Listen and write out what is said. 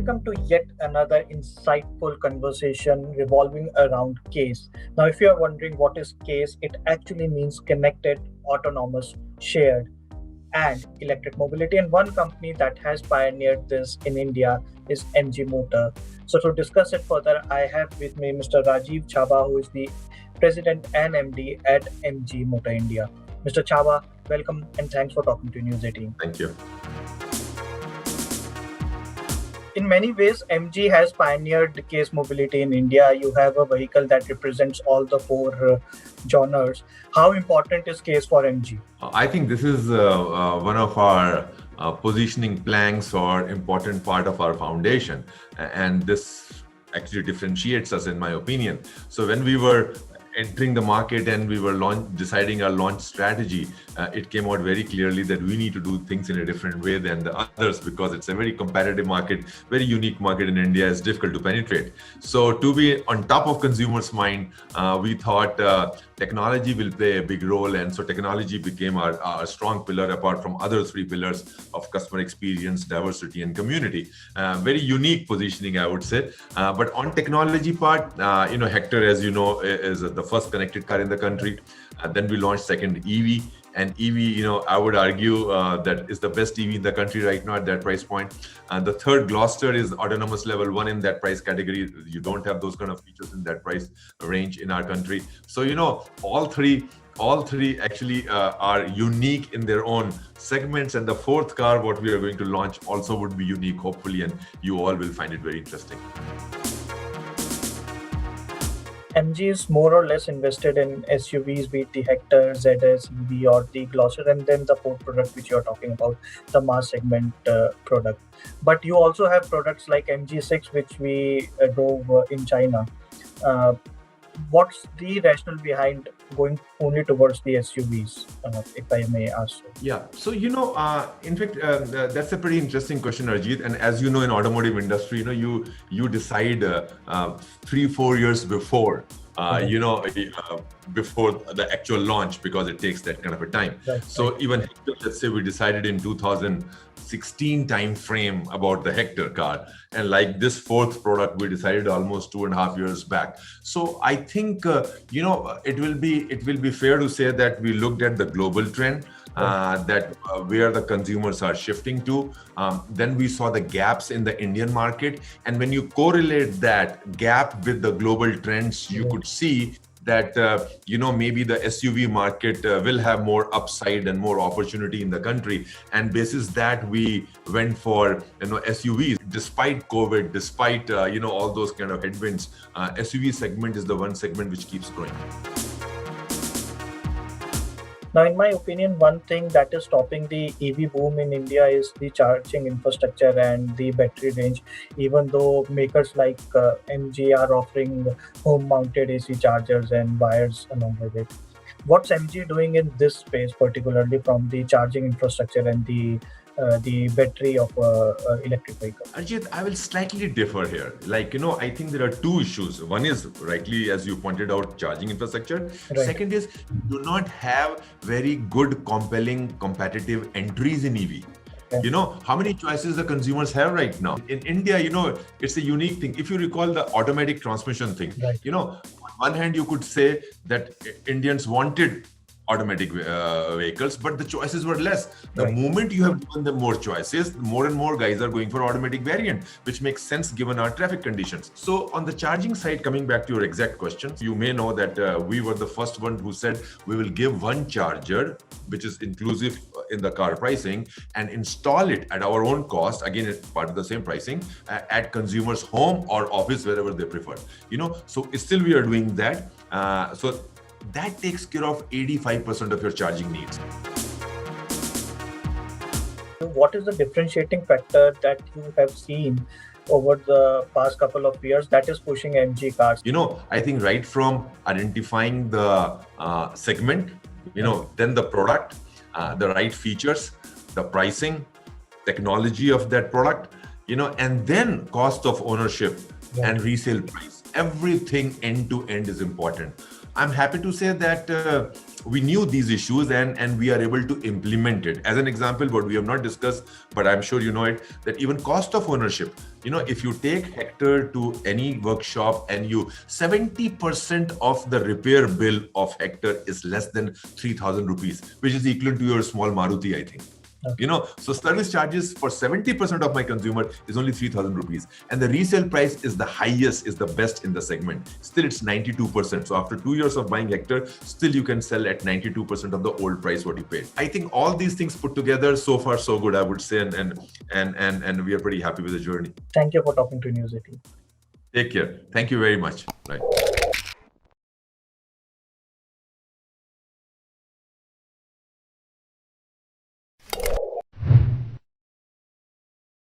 welcome to yet another insightful conversation revolving around CASE. Now, if you are wondering what is CASE, it actually means connected, autonomous, shared, and electric mobility. And one company that has pioneered this in India is MG Motor. So, to discuss it further, I have with me Mr. Rajeev Chaba, who is the President and MD at MG Motor India. Mr. Chaba, welcome and thanks for talking to News 18. Thank you. In many ways, MG has pioneered CASE mobility in India. You have a vehicle that represents all the four genres. How important is CASE for MG? I think this is one of our positioning planks or important part of our foundation. And this actually differentiates us, in my opinion. So when we were entering the market and we were deciding our launch strategy, it came out very clearly that we need to do things in a different way than the others because it's a very competitive market, very unique market in India. It's difficult to penetrate. So to be on top of consumers' mind, we thought technology will play a big role, and so technology became our strong pillar apart from other three pillars of customer experience, diversity, and community. Very unique positioning, I would say. But on technology part, Hector, as you know, is the first connected car in the country. Then we launched second EV. And EV, I would argue that is the best EV in the country right now at that price point. And the third, Gloster, is autonomous level 1 in that price category. You don't have those kind of features in that price range in our country. So, all three actually are unique in their own segments. And the fourth car, what we are going to launch, also would be unique, hopefully, and you all will find it very interesting. MG is more or less invested in SUVs, be it the Hector, ZS EV, or the Gloster, and then the fourth product which you're talking about, the mass segment product. But you also have products like MG6, which we drove in China. What's the rationale behind going only towards the SUVs, if I may ask? Yeah, so in fact, that's a pretty interesting question, Arjit. And as you know, in automotive industry, you decide 3-4 years before. Before the actual launch, because it takes that kind of a time. Right. So even let's say we decided in 2016 time frame about the Hector car, and like this fourth product we decided almost 2.5 years back. So I think it will be fair to say that we looked at the global trend. Where the consumers are shifting to. Then we saw the gaps in the Indian market. And when you correlate that gap with the global trends, you could see that, maybe the SUV market will have more upside and more opportunity in the country. And basis that, we went for, SUVs. Despite COVID, despite, all those kind of headwinds, SUV segment is the one segment which keeps growing. Now, in my opinion, one thing that is stopping the EV boom in India is the charging infrastructure and the battery range, even though makers like MG are offering home-mounted AC chargers and wires along with it. What's MG doing in this space, particularly from the charging infrastructure and the battery of electric vehicle? Arjit, I will slightly differ here. I think there are two issues. One is, rightly, as you pointed out, charging infrastructure. Right. Second is, do not have very good, compelling, competitive entries in EV. Okay. How many choices the consumers have right now? In India, it's a unique thing. If you recall the automatic transmission thing, right. On one hand, you could say that Indians wanted automatic vehicles, but the choices were less. The moment you have given them more choices, more and more guys are going for automatic variant, which makes sense given our traffic conditions. So on the charging side, coming back to your exact question, you may know that we were the first one who said we will give one charger, which is inclusive in the car pricing, and install it at our own cost. Again, it's part of the same pricing at consumers' home or office, wherever they prefer. So still we are doing that. So that takes care of 85% of your charging needs. What is the differentiating factor that you have seen over the past couple of years that is pushing MG cars? I think right from identifying the segment, then the product, the right features, the pricing, technology of that product, and then cost of ownership and resale price. Everything end to end is important. I'm happy to say that we knew these issues and we are able to implement it. As an example, what we have not discussed, but I'm sure you know it, that even cost of ownership, if you take Hector to any workshop and 70% of the repair bill of Hector is less than 3,000 rupees, which is equivalent to your small Maruti, I think. So service charges for 70% of my consumer is only 3,000 rupees. And the resale price is the highest, is the best in the segment. Still, it's 92%. So after 2 years of buying Hector, still you can sell at 92% of the old price what you paid. I think all these things put together, so far so good, I would say. And we are pretty happy with the journey. Thank you for talking to News 18. Take care. Thank you very much. Right.